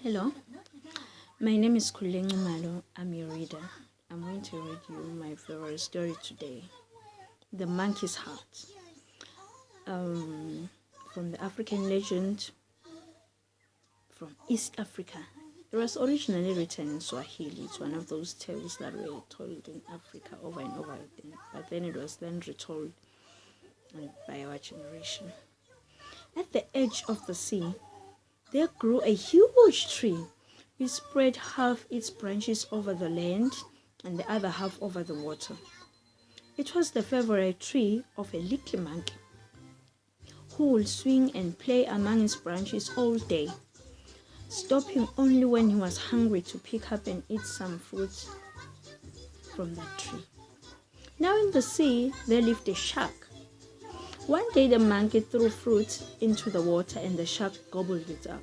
Hello, my name is Kulengu Malo. I'm your reader. I'm going to read you my favorite story today, The Monkey's Heart. From the African legend from East Africa. It was originally written in Swahili. It's one of those tales that were told in Africa over and over again, but then it was then retold by our generation. At the edge of the sea, there grew a huge tree which spread half its branches over the land and the other half over the water. It was the favorite tree of a little monkey who would swing and play among its branches all day, stopping only when he was hungry to pick up and eat some fruit from that tree. Now in the sea there lived a shark. One day the monkey threw fruit into the water and the shark gobbled it up.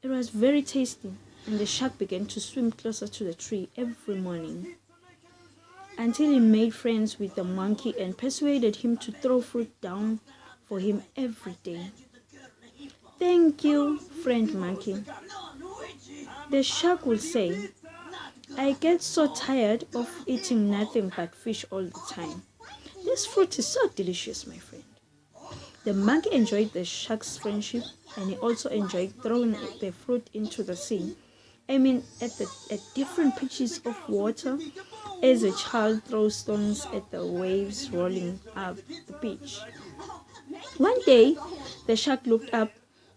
It was very tasty, and the shark began to swim closer to the tree every morning until he made friends with the monkey and persuaded him to throw fruit down for him every day. "Thank you, friend monkey," the shark would say. "I get so tired of eating nothing but fish all the time. This fruit is so delicious, my friend." The monkey enjoyed the shark's friendship, and he also enjoyed throwing the fruit into the sea. At different pitches of water, as a child throws stones at the waves rolling up the beach. One day, the shark looked up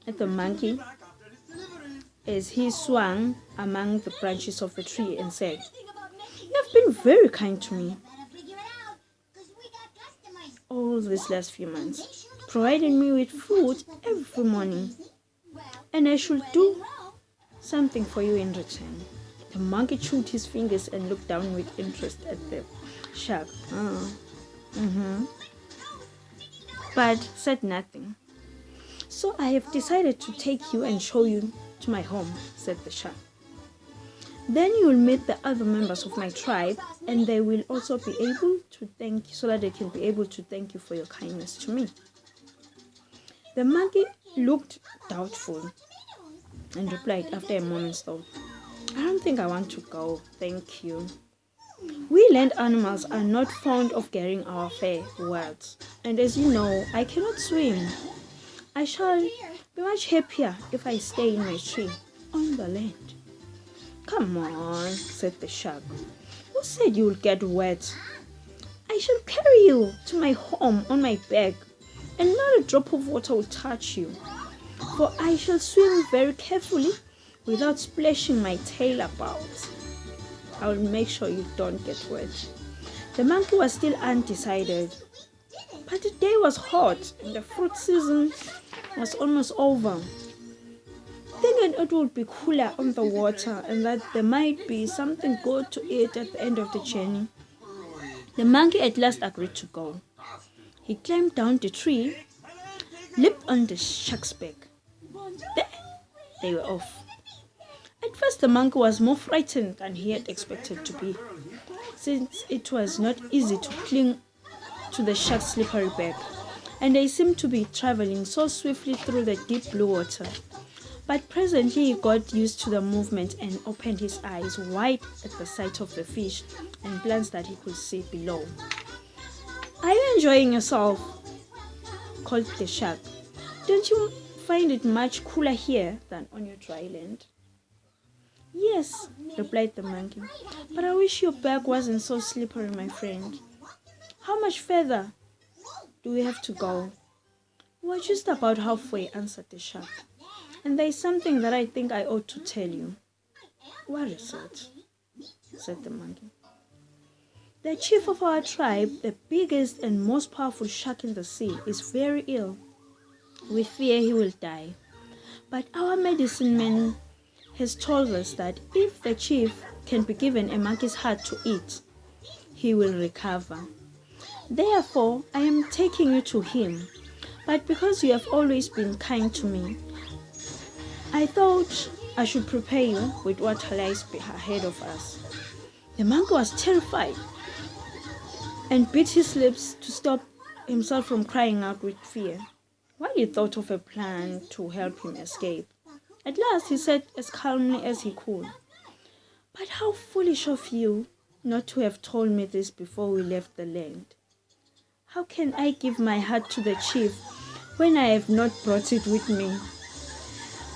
at the monkey as he swung among the branches of the tree and said, "You have been very kind to me all these last few months, providing me with food every morning, and I should do something for you in return." The monkey chewed his fingers and looked down with interest at the shark, but said nothing. "So I have decided to take you and show you to my home," said the shark. "Then you will meet the other members of my tribe, and they will also be able to thank you, so that they can be able to thank you for your kindness to me." The monkey looked doubtful and replied after a moment's thought, "I don't think I want to go, thank you. We land animals are not fond of getting our farewells, and as you know, I cannot swim. I shall be much happier if I stay in my tree on the land." "Come on," said the shark. "Who said you will get wet? I shall carry you to my home on my back, and not a drop of water will touch you, for I shall swim very carefully without splashing my tail about. I will make sure you don't get wet." The monkey was still undecided, but the day was hot and the fruit season was almost over. Thinking it would be cooler on the water and that there might be something good to eat at the end of the journey, the monkey at last agreed to go. He climbed down the tree, leaped on the shark's back. There, they were off. At first the monkey was more frightened than he had expected to be, since it was not easy to cling to the shark's slippery back, and they seemed to be traveling so swiftly through the deep blue water. But presently he got used to the movement and opened his eyes wide at the sight of the fish and plants that he could see below. "Are you enjoying yourself?" called the shark. "Don't you find it much cooler here than on your dry land?" "Yes," replied the monkey, "but I wish your back wasn't so slippery, my friend." "How much further do we have to go?" "We're just about halfway," answered the shark. "And there is something that I think I ought to tell you." "What is it?" said the monkey. "The chief of our tribe, the biggest and most powerful shark in the sea, is very ill. We fear he will die. But our medicine man has told us that if the chief can be given a monkey's heart to eat, he will recover. Therefore, I am taking you to him. But because you have always been kind to me, I thought I should prepare you with what lies ahead of us." The monkey was terrified and bit his lips to stop himself from crying out with fear, while he thought of a plan to help him escape. At last he said as calmly as he could, "But how foolish of you not to have told me this before we left the land. How can I give my heart to the chief when I have not brought it with me?"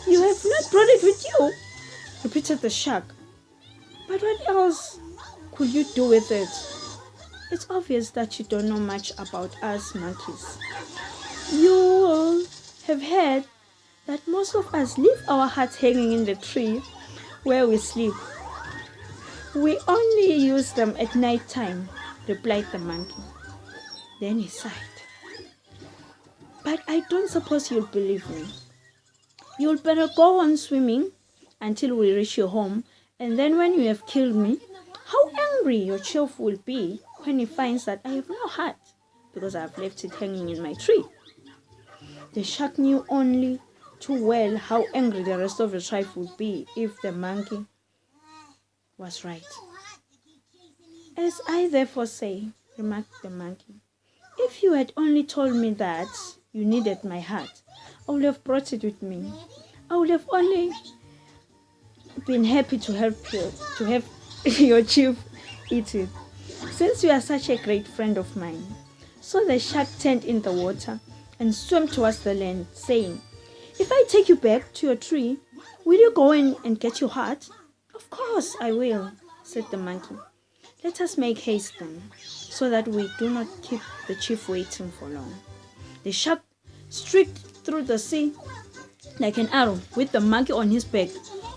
"You have not brought it with you?" repeated the shark. "But what else could you do with it? It's obvious that you don't know much about us monkeys. You will have heard that most of us leave our hearts hanging in the tree where we sleep. We only use them at night time," replied the monkey. Then he sighed. "But I don't suppose you'll believe me. You'll better go on swimming until we reach your home, and then when you have killed me, how angry your chief will be when he finds that I have no heart because I have left it hanging in my tree." The shark knew only too well how angry the rest of the tribe would be if the monkey was right. "As I therefore say," remarked the monkey, "if you had only told me that you needed my heart, I would have brought it with me. I would have only been happy to help you, to have your chief eat it, since you are such a great friend of mine." So the shark turned in the water and swam towards the land, saying, "If I take you back to your tree, will you go in and get your heart?" "Of course I will," said the monkey. "Let us make haste then, so that we do not keep the chief waiting for long." The shark streaked through the sea like an arrow with the monkey on his back,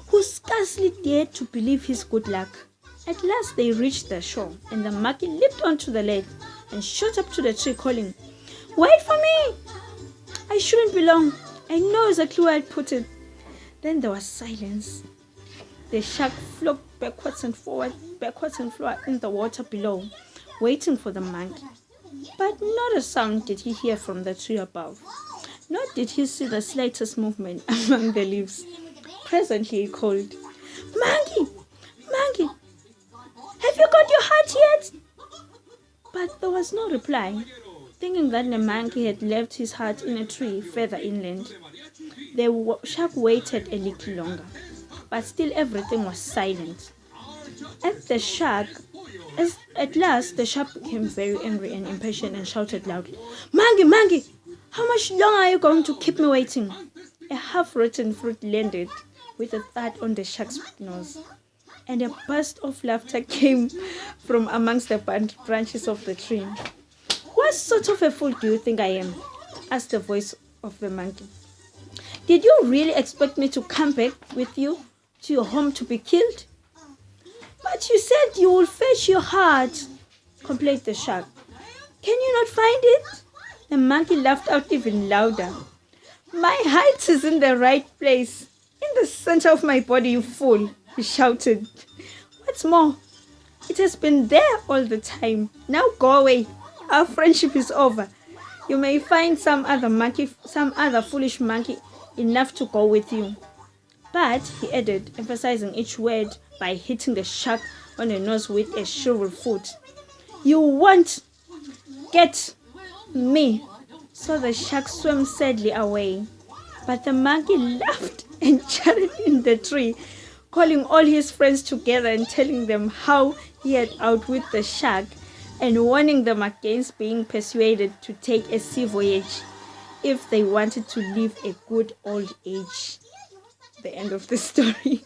who scarcely dared to believe his good luck. At last they reached the shore, and the monkey leaped onto the ledge and shot up to the tree, calling, "Wait for me! I shouldn't be long. I know exactly where I'd put it." Then there was silence. The shark flopped backwards and forward in the water below, waiting for the monkey. But not a sound did he hear from the tree above, nor did he see the slightest movement among the leaves. Presently he called, "Monkey! Monkey! Have you got your heart yet?" But there was no reply. Thinking that the monkey had left his heart in a tree further inland, the shark waited a little longer, but still everything was silent. At last, the shark became very angry and impatient and shouted loudly, "Monkey, monkey, how much longer are you going to keep me waiting?" A half-rotten fruit landed with a thud on the shark's nose, and a burst of laughter came from amongst the branches of the tree. "What sort of a fool do you think I am?" asked the voice of the monkey. "Did you really expect me to come back with you to your home to be killed?" "But you said you would fetch your heart," complained the shark. "Can you not find it?" The monkey laughed out even louder. "My heart is in the right place, in the center of my body, you fool," he shouted. "What's more, it has been there all the time. Now go away. Our friendship is over. You may find some other foolish monkey enough to go with you." "But," he added, emphasizing each word by hitting the shark on the nose with a shriveled foot, "you won't get me." So the shark swam sadly away. But the monkey laughed and chattered in the tree, calling all his friends together and telling them how he had outwit the shark, and warning them against being persuaded to take a sea voyage if they wanted to live a good old age. The end of the story.